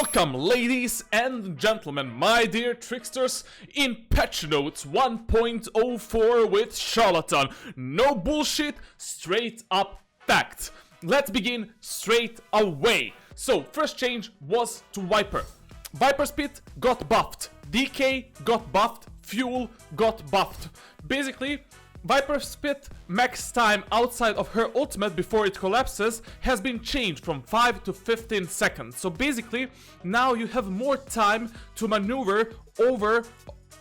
Welcome, ladies and gentlemen, my dear tricksters, in Patch Notes 1.04 with Charlatan. No bullshit, straight up fact. Let's begin straight away. So, first change was to VIPER. VIPER's Pit got buffed, DK got buffed, Fuel got buffed. Basically, VIPER's Pit max time outside of her ultimate before it collapses has been changed from 5 to 15 seconds. So basically, now you have more time to maneuver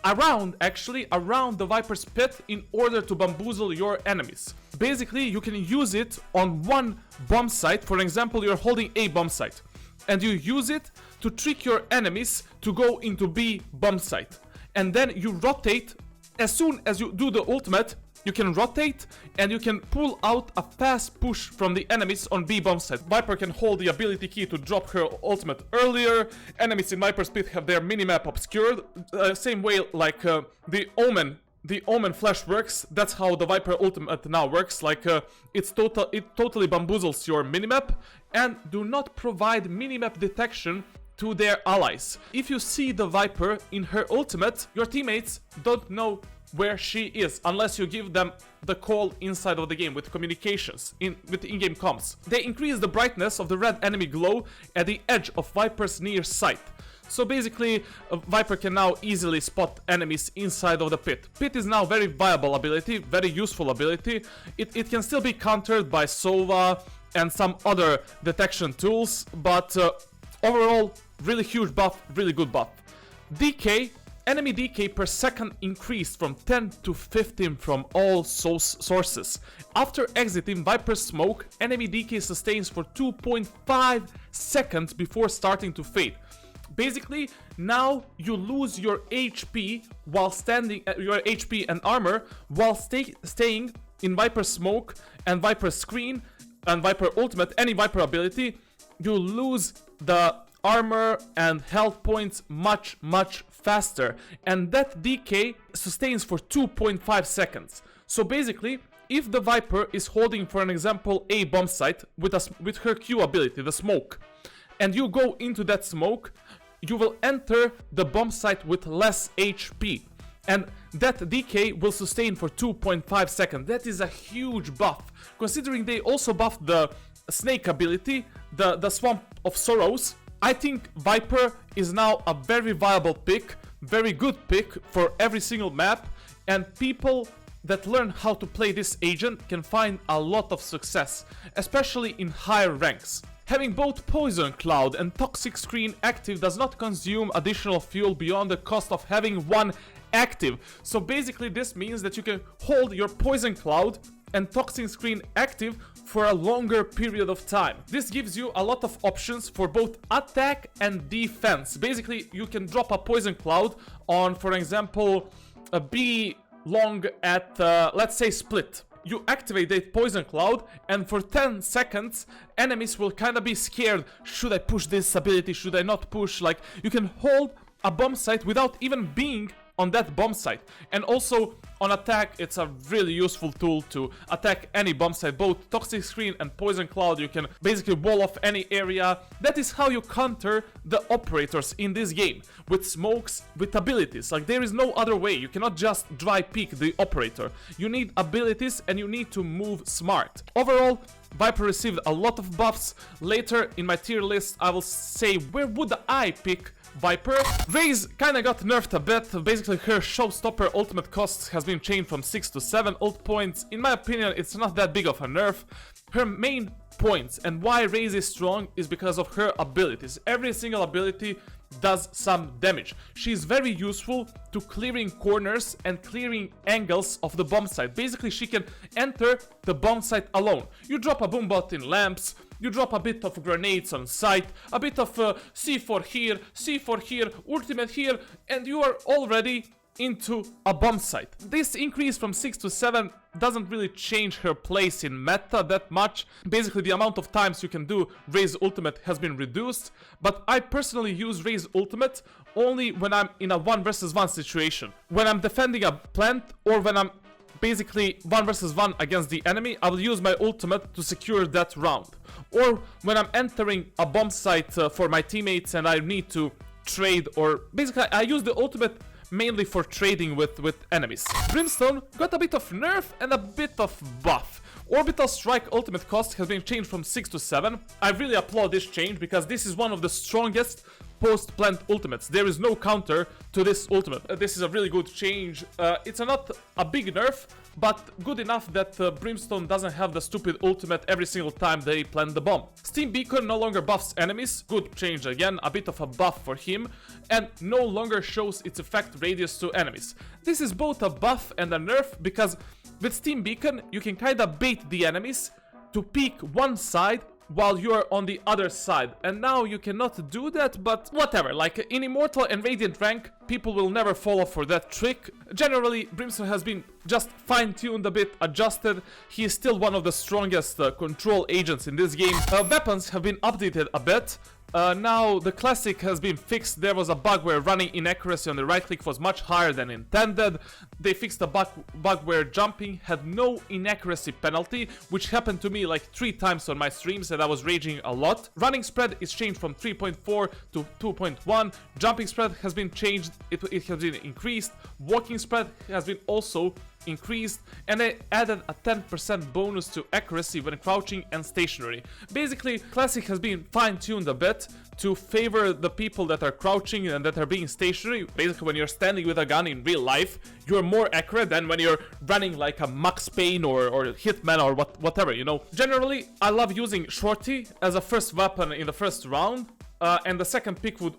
around the VIPER's Pit in order to bamboozle your enemies. Basically, you can use it on one bomb site. For example, you're holding A bomb site, and you use it to trick your enemies to go into B bomb site. And then you rotate. As soon as you do the ultimate, you can rotate and you can pull out a fast push from the enemies on B bomb site. VIPER can hold the ability key to drop her ultimate earlier. Enemies in VIPER's Pit have their minimap obscured. Same way like the Omen flash works. That's how the VIPER ultimate now works. Like it totally bamboozles your minimap and do not provide minimap detection to their allies. If you see the VIPER in her ultimate, your teammates don't know where she is unless you give them the call inside of the game with communications with in-game comms. They increase the brightness of the red enemy glow at the edge of VIPER's near sight. So basically, VIPER can now easily spot enemies inside of the pit. Pit is now very viable ability, very useful ability. It can still be countered by Sova and some other detection tools, but overall, really huge buff, really good buff. DK, enemy DK per second increased from 10 to 15 from all sources. After exiting VIPER's smoke, enemy DK sustains for 2.5 seconds before starting to fade. Basically, now you lose your HP while standing, your HP and armor while staying in VIPER smoke and VIPER screen and VIPER ultimate, any VIPER ability. You lose the armor and health points much faster, and that DK sustains for 2.5 seconds. So basically, if the VIPER is holding, for an example, a bomb site with her Q ability, the smoke, and you go into that smoke, you will enter the bomb site with less HP, and that DK will sustain for 2.5 seconds. That is a huge buff, considering they also buffed the snake ability, the Swamp of Sorrows. I think VIPER is now a very viable pick, very good pick for every single map, and people that learn how to play this agent can find a lot of success, especially in higher ranks. Having both Poison Cloud and Toxic Screen active does not consume additional fuel beyond the cost of having one active. So basically this means that you can hold your Poison Cloud and Toxic Screen active for a longer period of time. This gives you a lot of options for both attack and defense. Basically, you can drop a Poison Cloud on, for example, a B long at, let's say, split. You activate that Poison Cloud, and for 10 seconds, enemies will kind of be scared. Should I push this ability? Should I not push? Like, you can hold a bomb site without even being on that bomb site. And also on attack, it's a really useful tool to attack any bomb site. Both Toxic Screen and Poison Cloud, you can basically wall off any area. That is how you counter the operators in this game, with smokes, with abilities. Like, there is no other way. You cannot just dry peek the operator. You need abilities and you need to move smart. Overall, VIPER received a lot of buffs. Later in my tier list, I will say where would I pick VIPER. Raze kinda got nerfed a bit. Basically, her showstopper ultimate cost has been changed from 6 to 7 ult points. In my opinion, it's not that big of a nerf. Her main points and why Raze is strong is because of her abilities. Every single ability does some damage. She's very useful to clearing corners and clearing angles of the bomb site. Basically, she can enter the bomb site alone. You drop a boom bot in lamps, you drop a bit of grenades on site, a bit of C4 here, ultimate here, and you are already into a bomb site. This increase from 6 to 7 doesn't really change her place in meta that much. Basically, the amount of times you can do Raze Ultimate has been reduced, but I personally use Raze Ultimate only when I'm in a 1 versus 1 situation. When I'm defending a plant or when I'm basically 1 versus 1 against the enemy, I will use my ultimate to secure that round. Or when I'm entering a bomb site for my teammates and I need to trade, or basically I use the ultimate mainly for trading with enemies. Brimstone got a bit of nerf and a bit of buff. Orbital Strike ultimate cost has been changed from 6 to 7. I really applaud this change because this is one of the strongest post-plant ultimates. There is no counter to this ultimate. This is a really good change. It's not a big nerf, but good enough that Brimstone doesn't have the stupid ultimate every single time they plant the bomb. Steam Beacon no longer buffs enemies. Good change again, a bit of a buff for him, and no longer shows its effect radius to enemies. This is both a buff and a nerf because with Steam Beacon you can kinda bait the enemies to peek one side while you're on the other side, and now you cannot do that, but whatever. Like in Immortal and Radiant rank, people will never fall for that trick. Generally, Brimstone has been just fine-tuned a bit, adjusted. He is still one of the strongest control agents in this game. Weapons have been updated a bit. Now the classic has been fixed. There was a bug where running inaccuracy on the right click was much higher than intended. They fixed a bug where jumping had no inaccuracy penalty, which happened to me like 3 times on my streams and I was raging a lot. Running spread is changed from 3.4 to 2.1. Jumping spread has been changed, it has been increased. Walking spread has been also increased, and they added a 10% bonus to accuracy when crouching and stationary. Basically, Classic has been fine-tuned a bit to favor the people that are crouching and that are being stationary. Basically, when you're standing with a gun in real life, you're more accurate than when you're running like a Max Payne or Hitman or whatever, you know. Generally, I love using Shorty as a first weapon in the first round, and the second pick would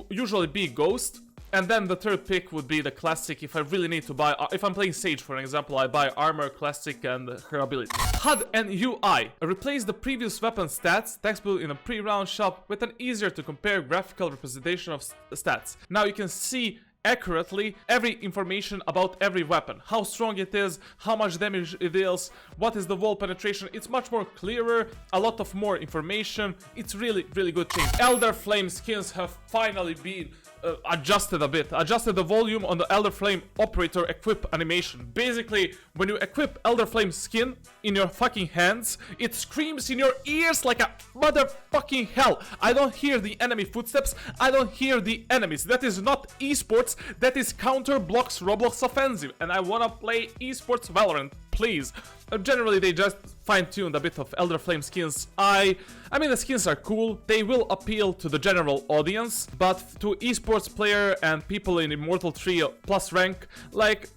usually be Ghost. And then the third pick would be the Classic if I really need to buy, if I'm playing Sage for example, I buy Armor, Classic and her ability. HUD and UI. Replace the previous weapon stats text build in a pre-round shop with an easier to compare graphical representation of stats. Now you can see accurately every information about every weapon, how strong it is, how much damage it deals, what is the wall penetration. It's much more clearer, a lot of more information. It's really good change. Elder Flame skins have finally been adjusted a bit, adjusted the volume on the Elder Flame operator equip animation. Basically, when you equip Elder Flame skin in your fucking hands, it screams in your ears like a motherfucking hell. I don't hear the enemy footsteps, I don't hear the enemies. That is not esports, that is counter blocks Roblox offensive, and I wanna play esports Valorant, please. Generally, they just fine-tuned a bit of Elder Flame skins. I mean, the skins are cool, they will appeal to the general audience, but to esports player and people in Immortal 3 plus rank, like,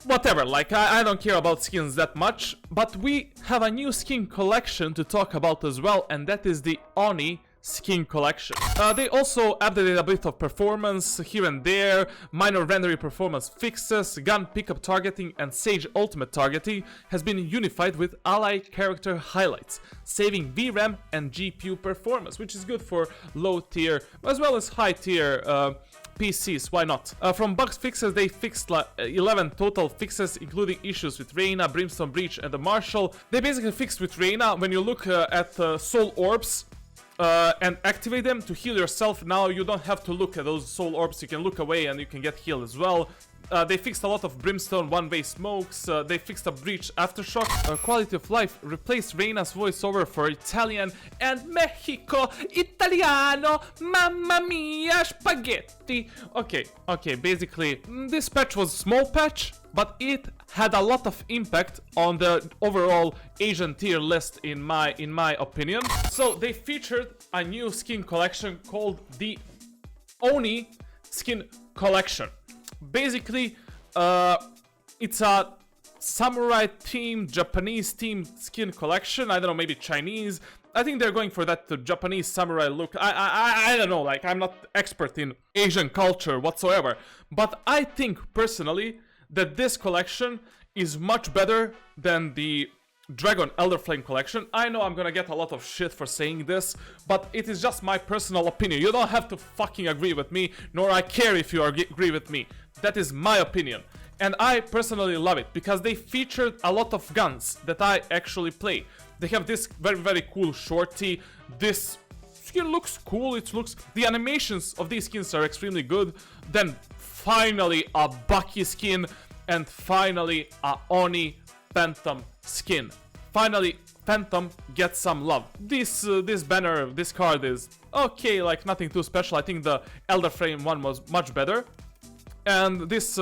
whatever, like, I don't care about skins that much. But we have a new skin collection to talk about as well, and that is the Oni Skin Collection. They also updated a bit of performance here and there, minor rendering performance fixes, gun pickup targeting and Sage ultimate targeting has been unified with ally character highlights, saving VRAM and GPU performance, which is good for low tier as well as high tier PCs, why not? From bugs fixes, they fixed 11 total fixes, including issues with Reyna, Brimstone Breach and the Marshal. They basically fixed with Reyna, when you look at soul orbs, and activate them to heal yourself. Now you don't have to look at those soul orbs, you can look away and you can get healed as well. They fixed a lot of Brimstone one-way smokes, they fixed a Breach aftershock. Quality of life replaced Reyna's voiceover for Italian and Mexico Italiano, mamma mia spaghetti. Okay, basically this patch was a small patch, but it had a lot of impact on the overall Asian tier list in my opinion. So they featured a new skin collection called the Oni Skin Collection. Basically, it's a samurai themed, Japanese themed skin collection. I don't know, maybe Chinese. I think they're going for that Japanese samurai look. I don't know, like, I'm not expert in Asian culture whatsoever. But I think personally that this collection is much better than the Dragon Elder Flame collection. I know I'm gonna get a lot of shit for saying this, but it is just my personal opinion. You don't have to fucking agree with me, nor I care if you agree with me. That is my opinion. And I personally love it, because they featured a lot of guns that I actually play. They have this very cool Shorty. This skin looks cool, the animations of these skins are extremely good. Then finally a BUCKY skin. and finally a Oni Phantom skin. Finally, Phantom gets some love. This banner, this card is okay, like nothing too special. I think the Elder Flame one was much better. And this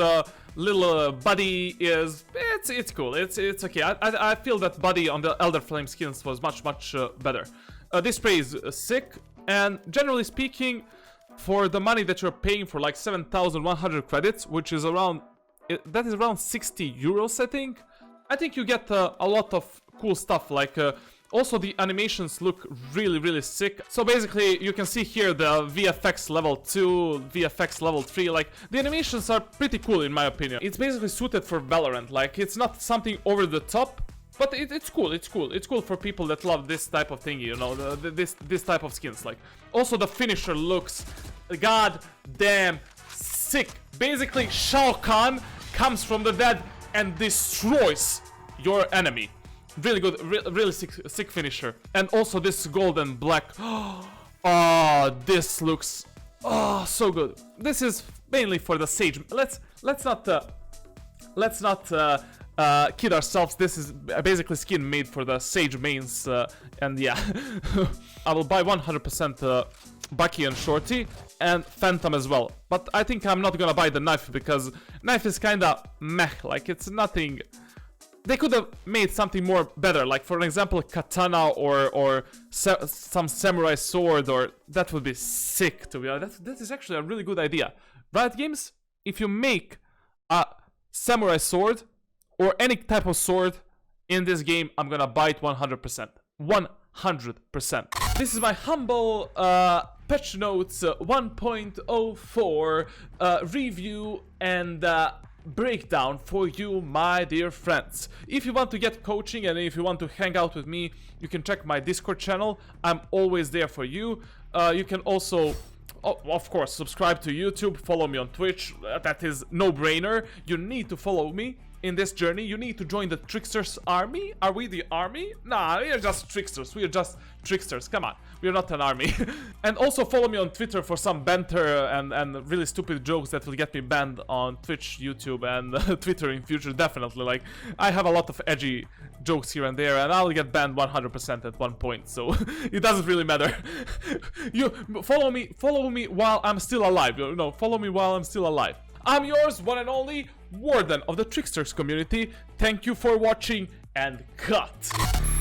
little buddy is, it's cool, it's okay. I feel that buddy on the Elder Flame skins was much better. This spray is sick, and generally speaking, for the money that you're paying for like 7,100 credits, which is around, that is around 60 euros, I think you get a lot of cool stuff, like also the animations look really sick. So basically you can see here the VFX level 2, VFX level 3, like the animations are pretty cool in my opinion. It's basically suited for Valorant, like it's not something over the top, but it's cool, it's cool for people that love this type of thing, you know, this type of skins. Like also the finisher looks god damn sick. Basically Shao Kahn comes from the dead and destroys your enemy. Really good, really sick finisher. And also this gold and black. Oh, this looks so good. This is mainly for the Sage. Let's not kid ourselves. This is basically skin made for the Sage mains, and yeah. I will buy 100% Bucky and Shorty and Phantom as well. But I think I'm not gonna buy the knife because knife is kinda meh. Like it's nothing. They could have made something more better, like for example katana or some samurai sword, or that would be sick to be honest. That is actually a really good idea. Riot Games, if you make a samurai sword or any type of sword in this game, I'm gonna buy it 100%. 100%. This is my humble Patch Notes 1.04 review and breakdown for you, my dear friends. If you want to get coaching and if you want to hang out with me, you can check my Discord channel. I'm always there for you. You can also, of course, subscribe to YouTube, follow me on Twitch. That is no-brainer. You need to follow me in this journey. You need to join the Tricksters army. Are we the army? Nah, we are just Tricksters. We are just Tricksters. Come on, we are not an army. And also follow me on Twitter for some banter and really stupid jokes that will get me banned on Twitch, YouTube, and Twitter in future. Definitely. Like I have a lot of edgy jokes here and there, and I'll get banned 100% at one point. So it doesn't really matter. You follow me while I'm still alive. You know, follow me while I'm still alive. I'm yours, one and only, Warden of the Tricksters community. Thank you for watching, and cut!